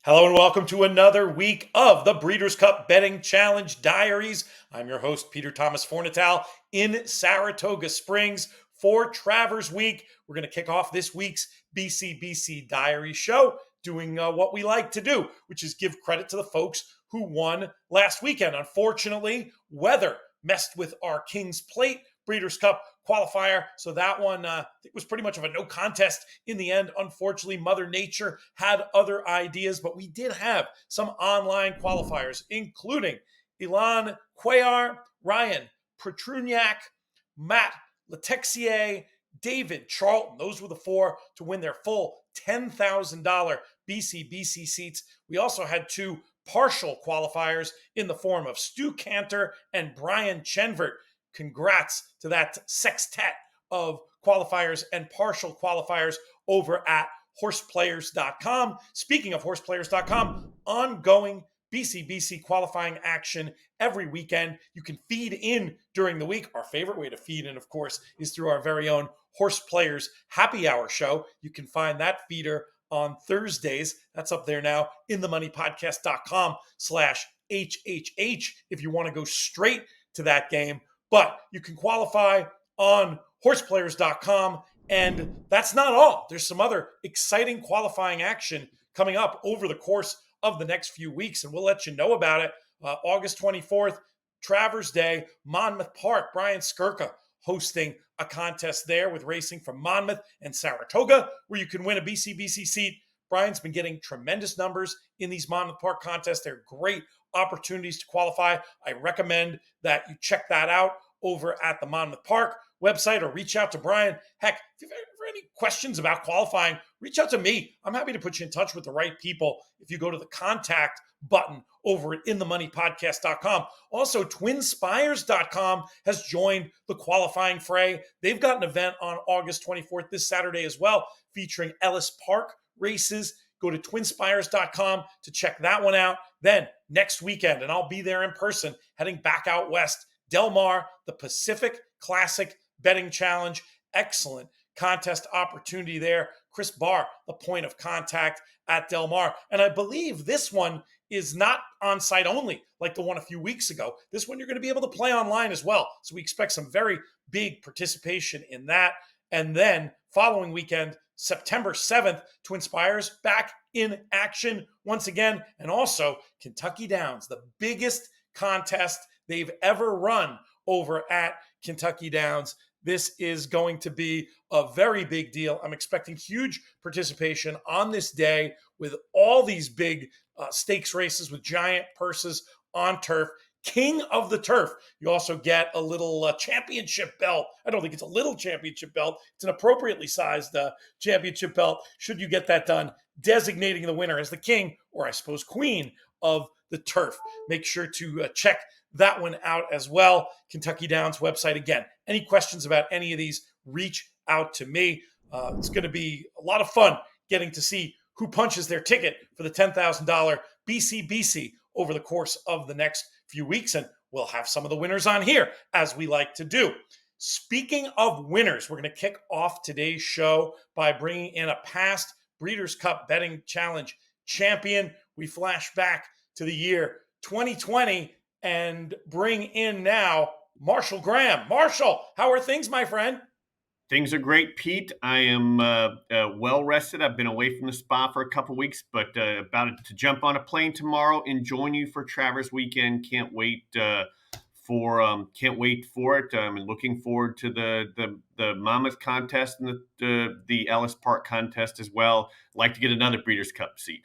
Hello and welcome to another week of the Breeders' Cup Betting Challenge Diaries. I'm your host, Peter Thomas Fornatal, in Saratoga Springs for Travers Week. We're going to kick off this week's BCBC Diary show doing what we like to do, which is give credit to the folks who won last weekend. Unfortunately, weather messed with our King's Plate Breeders' Cup qualifier. So that one it was pretty much of a no contest in the end. Unfortunately, Mother Nature had other ideas, but we did have some online qualifiers, including Ilan Cuellar, Ryan Petruniak, Matt Letexier, David Charlton. Those were the four to win their full $10,000 BCBC seats. We also had two partial qualifiers in the form of Stu Cantor and Brian Chenvert. Congrats to that sextet of qualifiers and partial qualifiers over at horseplayers.com. Speaking of horseplayers.com, ongoing BCBC qualifying action every weekend. You can feed in during the week. Our favorite way to feed in, of course, is through our very own Horse Players Happy Hour show. You can find that feeder on Thursdays. That's up there now in themoneypodcast.com/HHH if you want to go straight to that game. But you can qualify on horseplayers.com. And that's not all. There's some other exciting qualifying action coming up over the course of the next few weeks, and we'll let you know about it. August 24th, Travers Day, Monmouth Park. Brian Skirka hosting a contest there with racing from Monmouth and Saratoga, where you can win a BCBC seat. Brian's been getting tremendous numbers in these Monmouth Park contests. They're great opportunities to qualify. I recommend that you check that out over at the Monmouth Park website or reach out to Brian. Heck, if you have any questions about qualifying, reach out to me. I'm happy to put you in touch with the right people if you go to the contact button over at inthemoneypodcast.com. Also, twinspires.com has joined the qualifying fray. They've got an event on August 24th, this Saturday as well, featuring Ellis Park races. Go to twinspires.com to check that one out. Then next weekend, and I'll be there in person, heading back out west, Del Mar, the Pacific Classic Betting Challenge. Excellent contest opportunity there. Chris Barr, the point of contact at Del Mar. And I believe this one is not on site only like the one a few weeks ago. This one you're going to be able to play online as well. So we expect some very big participation in that. And then following weekend, September 7th, Twinspires back in action once again. And also Kentucky Downs, the biggest contest they've ever run over at Kentucky Downs. This is going to be a very big deal. I'm expecting huge participation on this day with all these big stakes races with giant purses on turf. King of the Turf. You also get a little championship belt. I don't think it's a little championship belt. It's an appropriately sized championship belt, should you get that done, designating the winner as the king, or I suppose queen, of the turf. Make sure to check that one out as well. Kentucky Downs website. Again, any questions about any of these, reach out to me. It's going to be a lot of fun getting to see who punches their ticket for the $10,000 BCBC over the course of the next few weeks. And we'll have some of the winners on here, as we like to do. Speaking of winners, we're going to kick off today's show by bringing in a past Breeders' Cup Betting Challenge champion. We flash back to the year 2020 and bring in now Marshall Gramm. Marshall, how are things, my friend? Things are great, Pete. I am well rested. I've been away from the spa for a couple of weeks, but about to jump on a plane tomorrow and join you for Travers Weekend. Can't wait for it. I'm looking forward to the Monmouth contest and the Ellis Park contest as well. Like to get another Breeders' Cup seat.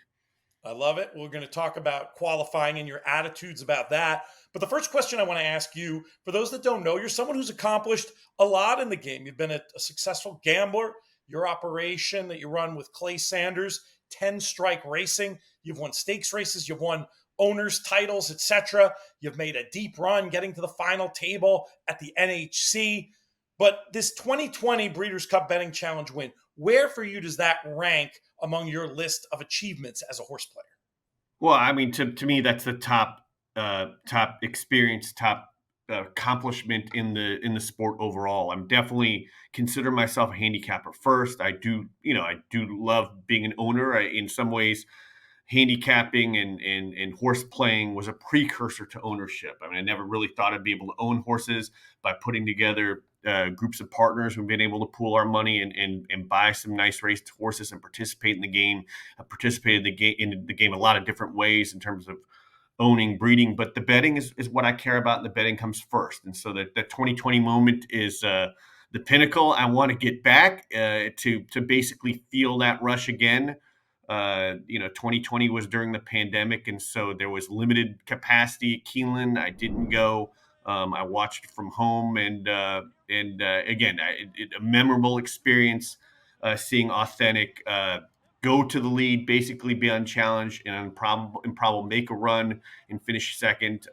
I love it. We're going to talk about qualifying and your attitudes about that. But the first question I want to ask you, for those that don't know, you're someone who's accomplished a lot in the game. You've been a successful gambler. Your operation that you run with Clay Sanders, 10 Strike Racing. You've won stakes races. You've won owners titles, etc. You've made a deep run getting to the final table at the NHC. But this 2020 Breeders' Cup Betting Challenge win, where for you does that rank among your list of achievements as a horse player? Well, I mean, to me, that's the top experience, top accomplishment in the sport overall. I'm definitely consider myself a handicapper first. I do love being an owner. In some ways, handicapping and horse playing was a precursor to ownership. I mean, I never really thought I'd be able to own horses. By putting together groups of partners, we've been able to pool our money and buy some nice raced horses and participate in the game. I participated in the game a lot of different ways in terms of owning, breeding, but the betting is what I care about, and the betting comes first. And so that 2020 moment is the pinnacle. I want to get back to basically feel that rush again. 2020 was during the pandemic, and so there was limited capacity at Keeneland. I didn't go. I watched from home, and again, a memorable experience, seeing Authentic go to the lead, basically be unchallenged, and improbable make a run and finish second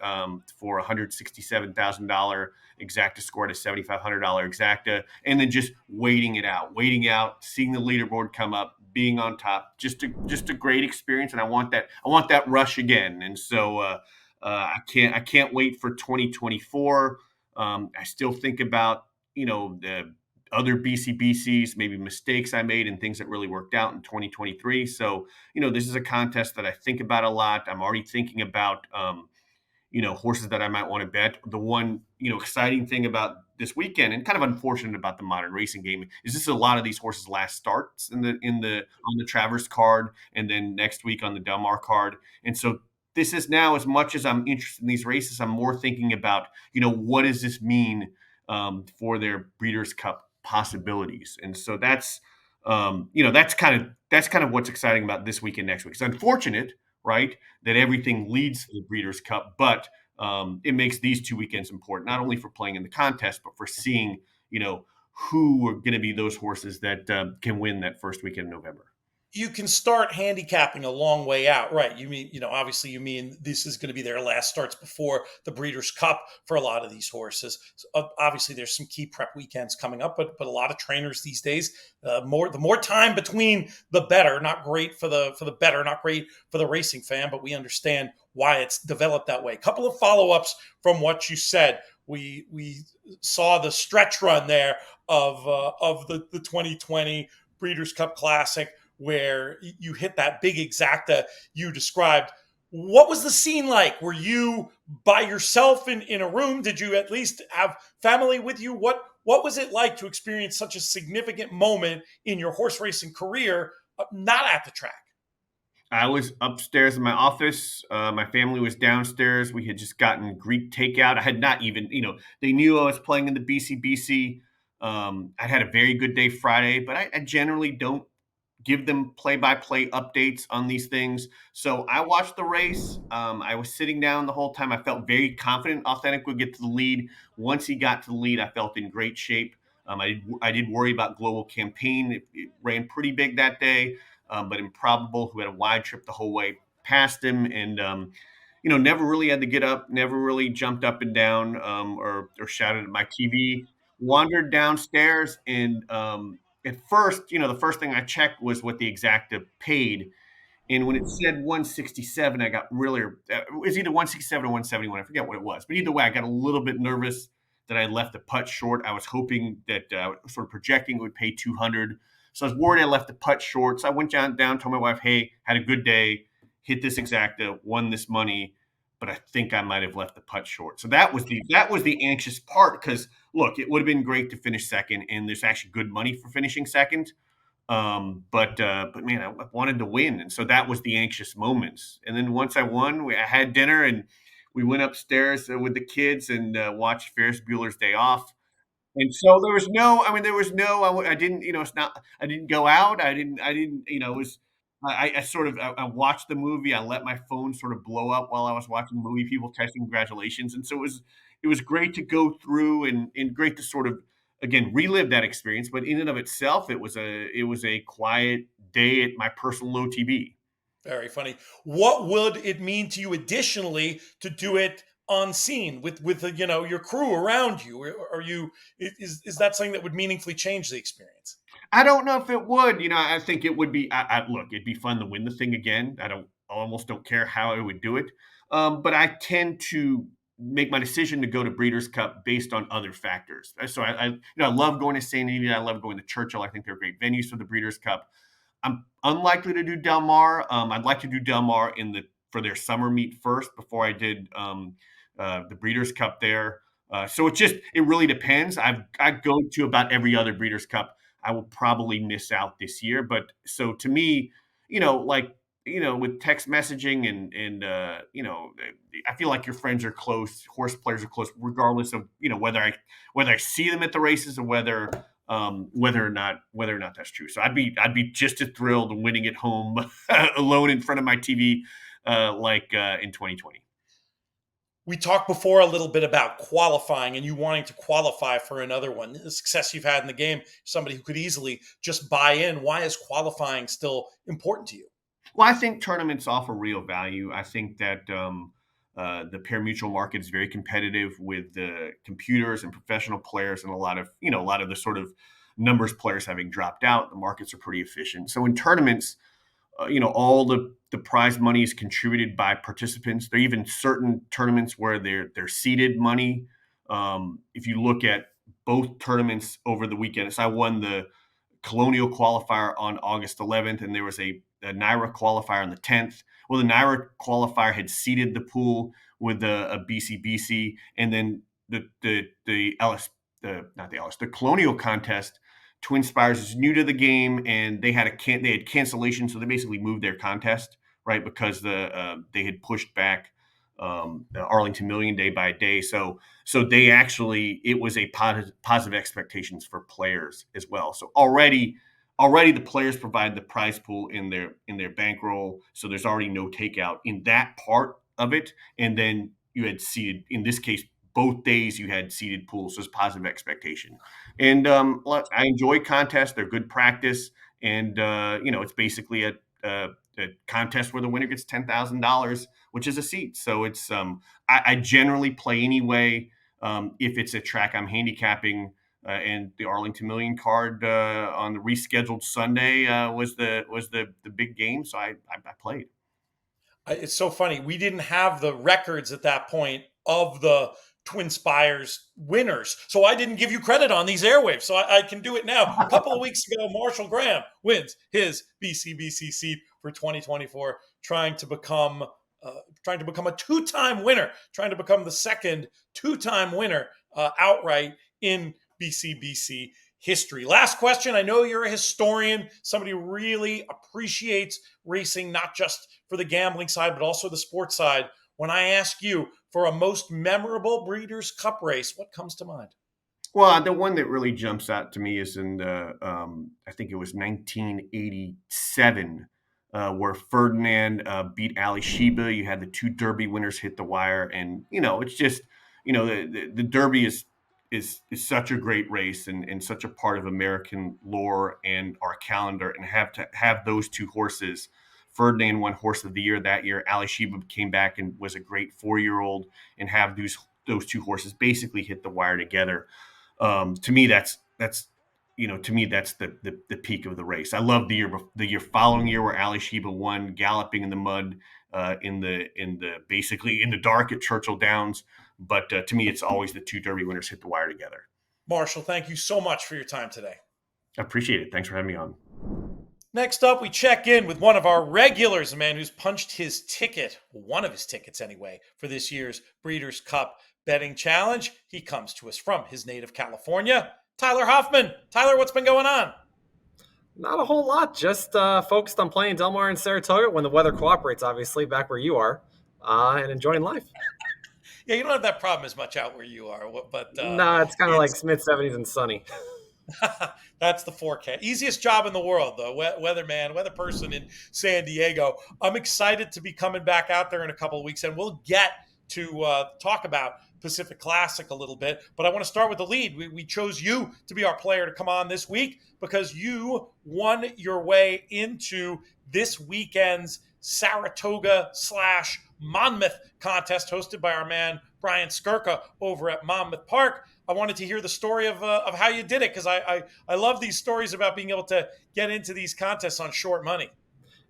for $167,000 exacta score at a $7,500 exacta, and then just waiting out, seeing the leaderboard come up, being on top, just a great experience, and I want that rush again. And so I can't wait for 2024. I still think about the other BCBCs, maybe mistakes I made and things that really worked out in 2023. So this is a contest that I think about a lot. I'm already thinking about horses that I might want to bet. The one, exciting thing about this weekend and kind of unfortunate about the modern racing game is this is a lot of these horses last starts on the Travers card, and then next week on the Del Mar card. And so this is now, as much as I'm interested in these races, I'm more thinking about, what does this mean for their Breeders' Cup possibilities? And so that's kind of what's exciting about this week and next week. It's unfortunate, right, that everything leads to the Breeders' Cup, but it makes these 2 weekends important, not only for playing in the contest, but for seeing, who are going to be those horses that can win that first weekend in November. You can start handicapping a long way out, right? You mean, obviously you mean this is going to be their last starts before the Breeders' Cup for a lot of these horses. So, obviously there's some key prep weekends coming up, but a lot of trainers these days, the more time between the better. Not great for the better, not great for the racing fan, but we understand why it's developed that way. A couple of follow-ups from what you said. We saw the stretch run there of the 2020 Breeders' Cup Classic, where you hit that big exacta you described. What was the scene like? Were you by yourself in a room? Did you at least have family with you? What was it like to experience such a significant moment in your horse racing career, not at the track? I was upstairs in my office. My family was downstairs. We had just gotten Greek takeout. I had not even, they knew I was playing in the BCBC. I had a very good day Friday, but I generally don't give them play-by-play updates on these things. So I watched the race. I was sitting down the whole time. I felt very confident Authentic would get to the lead. Once he got to the lead, I felt in great shape. I did worry about Global Campaign. It ran pretty big that day, but Improbable, who had a wide trip the whole way, passed him, and never really had to get up, never really jumped up and down or shouted at my TV. Wandered downstairs, and at first, the first thing I checked was what the exacta paid. And when it said 167, I got really, it was either 167 or 171. I forget what it was. But either way, I got a little bit nervous that I left the putt short. I was hoping that, sort of projecting it would pay 200. So I was worried I left the putt short. So I went down, told my wife, hey, had a good day, hit this exacta, won this money, but I think I might have left the putt short. So that was the anxious part, because look, it would have been great to finish second, and there's actually good money for finishing second. But man, I wanted to win, and so that was the anxious moments. And then once I won, I had dinner, and we went upstairs with the kids and watched Ferris Bueller's Day Off. And so I didn't, it's not, I didn't go out. I didn't, it was, I sort of, I watched the movie. I let my phone sort of blow up while I was watching the movie, people texting congratulations. And so it was great to go through and great to sort of, again, relive that experience. But in and of itself, it was a quiet day at my personal OTB. Very funny. What would it mean to you additionally to do it on scene with your crew around you? Are you is that something that would meaningfully change the experience? I don't know if it would. I think it would be. Look, it'd be fun to win the thing again. I almost don't care how I would do it. But I tend to make my decision to go to Breeders' Cup based on other factors. So I love going to St. Anita. I love going to Churchill. I think they're great venues for the Breeders' Cup. I'm unlikely to do Del Mar. I'd like to do Del Mar for their summer meet first before I did the Breeders' Cup there. So it really depends. I go to about every other Breeders' Cup. I will probably miss out this year, but so to me, with text messaging and I feel like your friends are close, horse players are close, regardless of whether I see them at the races or whether or not that's true. So I'd be just as thrilled winning at home alone in front of my TV in 2020. We talked before a little bit about qualifying and you wanting to qualify for another one. The success you've had in the game, somebody who could easily just buy in. Why is qualifying still important to you? Well, I think tournaments offer real value. I think that the pari-mutuel market is very competitive with the computers and professional players, and a lot of the sort of numbers players having dropped out. The markets are pretty efficient. So in tournaments, all the prize money is contributed by participants. There are even certain tournaments where they're seeded money. If you look at both tournaments over the weekend, so I won the Colonial qualifier on August 11th, and there was a NYRA qualifier on the 10th. Well, the NYRA qualifier had seeded the pool with a BCBC, and then the Ellis, not the Ellis, the Colonial contest. Twin Spires is new to the game, and they had cancellation, so they basically moved their contest, right, because they had pushed back the Arlington Million Day by a day. So it was a positive expectations for players as well. So already the players provide the prize pool in their bankroll. So there's already no takeout in that part of it. And then you had seeded, in this case, both days you had seeded pools. So it's positive expectation. And I enjoy contests. They're good practice. And, it's basically a contest where the winner gets $10,000, which is a seat. So it's I generally play anyway. If it's a track I'm handicapping, and the Arlington Million card on the rescheduled Sunday was the big game, so I played. It's so funny. We didn't have the records at that point of the Twin Spires winners. So I didn't give you credit on these airwaves. So I can do it now. A couple of weeks ago, Marshall Gramm wins his BCBC seat for 2024, trying to become a two-time winner, trying to become the second two-time winner outright in BCBC history. Last question. I know you're a historian, somebody who really appreciates racing, not just for the gambling side, but also the sports side. When I ask you for a most memorable Breeders' Cup race, what comes to mind? Well, the one that really jumps out to me is in I think it was 1987, where Ferdinand beat Ali Sheba. You had the two Derby winners hit the wire, and it's just the Derby is such a great race and such a part of American lore and our calendar, and have those two horses. Ferdinand won Horse of the Year that year. Ali Sheba came back and was a great 4-year-old, and have those two horses basically hit the wire together. To me, that's the peak of the race. I love the year following year where Ali Sheba won, galloping in the mud, basically in the dark at Churchill Downs. But to me, it's always the two Derby winners hit the wire together. Marshall, thank you so much for your time today. I appreciate it. Thanks for having me on. Next up, we check in with one of our regulars, a man who's punched his ticket, one of his tickets anyway, for this year's Breeders' Cup Betting Challenge. He comes to us from his native California, Tyler Hoffman. Tyler, what's been going on? Not a whole lot. Just focused on playing Del Mar and Saratoga when the weather cooperates, obviously, back where you are, and enjoying life. Yeah, you don't have that problem as much out where you are, but no, it's kind of like mid-70s and sunny. That's the forecast. Easiest job in the world, though. Weather person in San Diego. I'm excited to be coming back out there in a couple of weeks, and we'll get to talk about Pacific Classic a little bit. But I want to start with the lead. We chose you to be our player to come on this week because you won your way into this weekend's Saratoga/Monmouth contest hosted by our man Brian Skirka over at Monmouth Park. I wanted to hear the story of how you did it because I love these stories about being able to get into these contests on short money.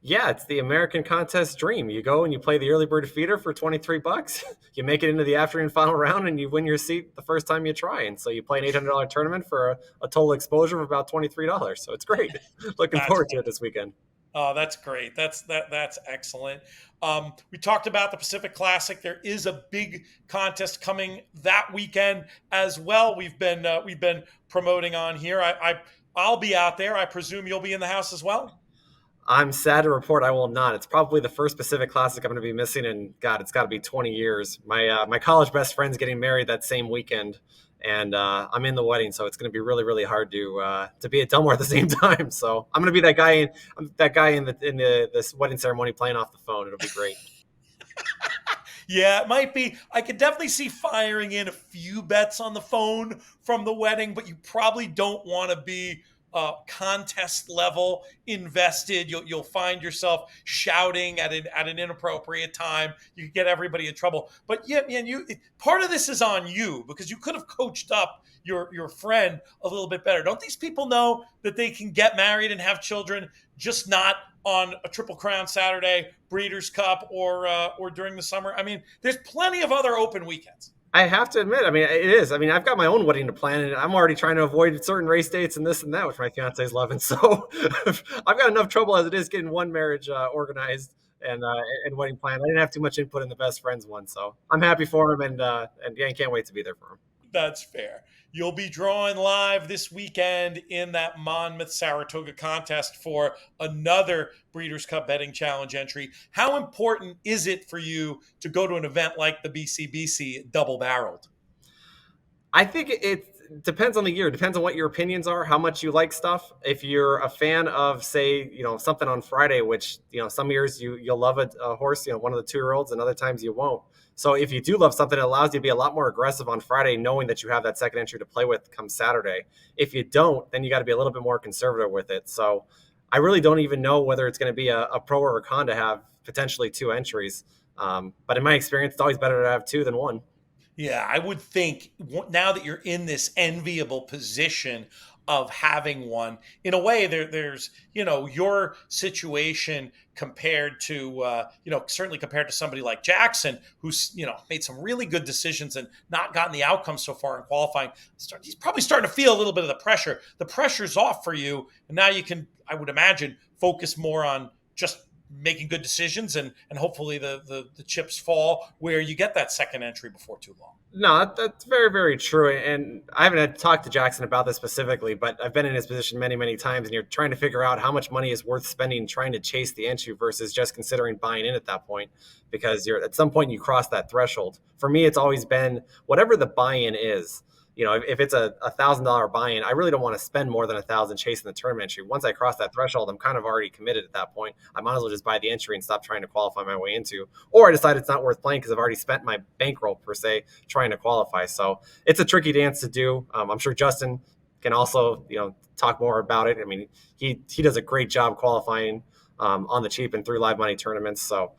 Yeah, it's the American contest dream. You go and you play the early bird feeder for $23. You make it into the afternoon final round and you win your seat the first time you try. And so you play an $800 tournament for a total exposure of about $23. So it's great. Looking That's forward to it this weekend. Oh, that's great. That's excellent. We talked about the Pacific Classic. There is a big contest coming that weekend as well. We've been promoting on here. I'll be out there. I presume you'll be in the house as well. I'm sad to report I will not. It's probably the first Pacific Classic I'm going to be missing in, God, it's got to be 20 years. My college best friend's getting married that same weekend, and I'm in the wedding, so it's going to be really really hard to be at Delmore at the same time. So I'm going to be that guy in the this wedding ceremony playing off the phone. It'll be great. Yeah, it might be. I could definitely see firing in a few bets on the phone from the wedding, but you probably don't want to be contest level invested. You'll find yourself shouting at an inappropriate time. You could get everybody in trouble. But yeah, man, part of this is on you because you could have coached up your friend a little bit better. Don't these people know that they can get married and have children, just not on a Triple Crown Saturday, Breeders' Cup, or during the summer? I mean, there's plenty of other open weekends. I have to admit, I mean, it is. I mean, I've got my own wedding to plan, and I'm already trying to avoid certain race dates and this and that, which my fiance is loving. So I've got enough trouble as it is getting one marriage organized and wedding planned. I didn't have too much input in the best friends one, so I'm happy for him, and yeah, I can't wait to be there for him. That's fair. You'll be drawing live this weekend in that Monmouth Saratoga contest for another Breeders' Cup Betting Challenge entry. How important is it for you to go to an event like the BCBC double barreled? I think it depends on the year. It depends on what your opinions are, how much you like stuff. If you're a fan of, say, something on Friday, which, some years you'll love a horse, one of the 2-year-olds, and other times you won't. So if you do love something, it allows you to be a lot more aggressive on Friday, knowing that you have that second entry to play with come Saturday. If you don't, then you got to be a little bit more conservative with it. So I really don't even know whether it's going to be a pro or a con to have potentially 2 entries. But in my experience, it's always better to have 2 than 1. Yeah, I would think now that you're in this enviable position of having one, in a way, there's your situation compared to certainly compared to somebody like Jackson, who's made some really good decisions and not gotten the outcome so far in qualifying. He's probably starting to feel a little bit of the pressure. The pressure's off for you, and now you can, I would imagine, focus more on just making good decisions, and hopefully the chips fall where you get that second entry before too long. No, that's very, very true. And I haven't had to talk to Jackson about this specifically, but I've been in his position many, many times, and you're trying to figure out how much money is worth spending trying to chase the entry versus just considering buying in at that point, because you're at some point you cross that threshold. For me, it's always been whatever the buy-in is. If it's a $1,000 buy-in, I really don't want to spend more than $1,000 chasing the tournament entry. Once I cross that threshold, I'm kind of already committed at that point. I might as well just buy the entry and stop trying to qualify my way into. Or I decide it's not worth playing because I've already spent my bankroll per se trying to qualify. So it's a tricky dance to do. I'm sure Justin can also talk more about it. I mean, he does a great job qualifying on the cheap and through live money tournaments. So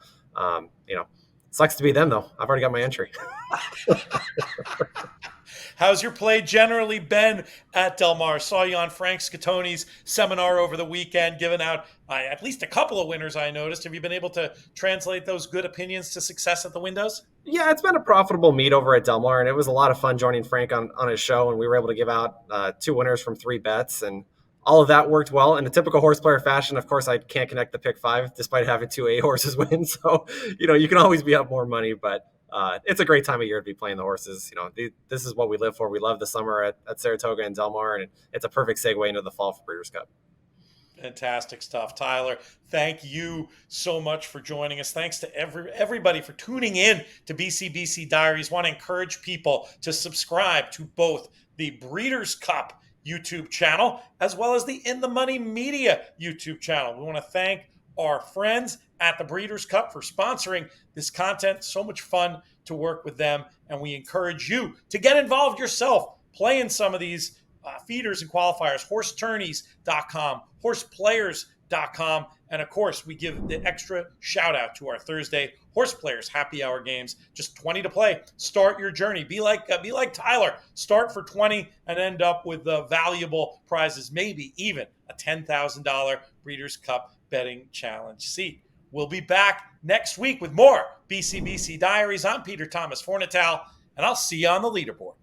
sucks to be them though. I've already got my entry. How's your play generally been at Del Mar? Saw you on Frank Scatoni's seminar over the weekend, giving out at least a couple of winners, I noticed. Have you been able to translate those good opinions to success at the windows? Yeah, it's been a profitable meet over at Del Mar, and it was a lot of fun joining Frank on his show, and we were able to give out 2 winners from 3 bets, and all of that worked well. In a typical horse player fashion, of course, I can't connect the pick 5 despite having 2 A horses win. So, you can always be up more money, but it's a great time of year to be playing the horses. This is what we live for. We love the summer at Saratoga and Del Mar, and it's a perfect segue into the fall for Breeders' Cup. Fantastic stuff, Tyler. Thank you so much for joining us. Thanks to everybody for tuning in to BCBC Diaries. Want to encourage people to subscribe to both the Breeders' Cup YouTube channel as well as the In the Money Media YouTube channel. We want to thank our friends at the Breeders' Cup for sponsoring this content. So much fun to work with them, and we encourage you to get involved yourself, playing some of these feeders and qualifiers. Horsetourneys.com, horseplayers.com, and of course, we give the extra shout out to our Thursday Horse Players Happy Hour games. Just 20 to play. Start your journey. Be like Tyler. Start for 20 and end up with valuable prizes, maybe even a $10,000 Breeders' Cup betting challenge seat. We'll be back next week with more BCBC Diaries. I'm Peter Thomas Fornatale, and I'll see you on the leaderboard.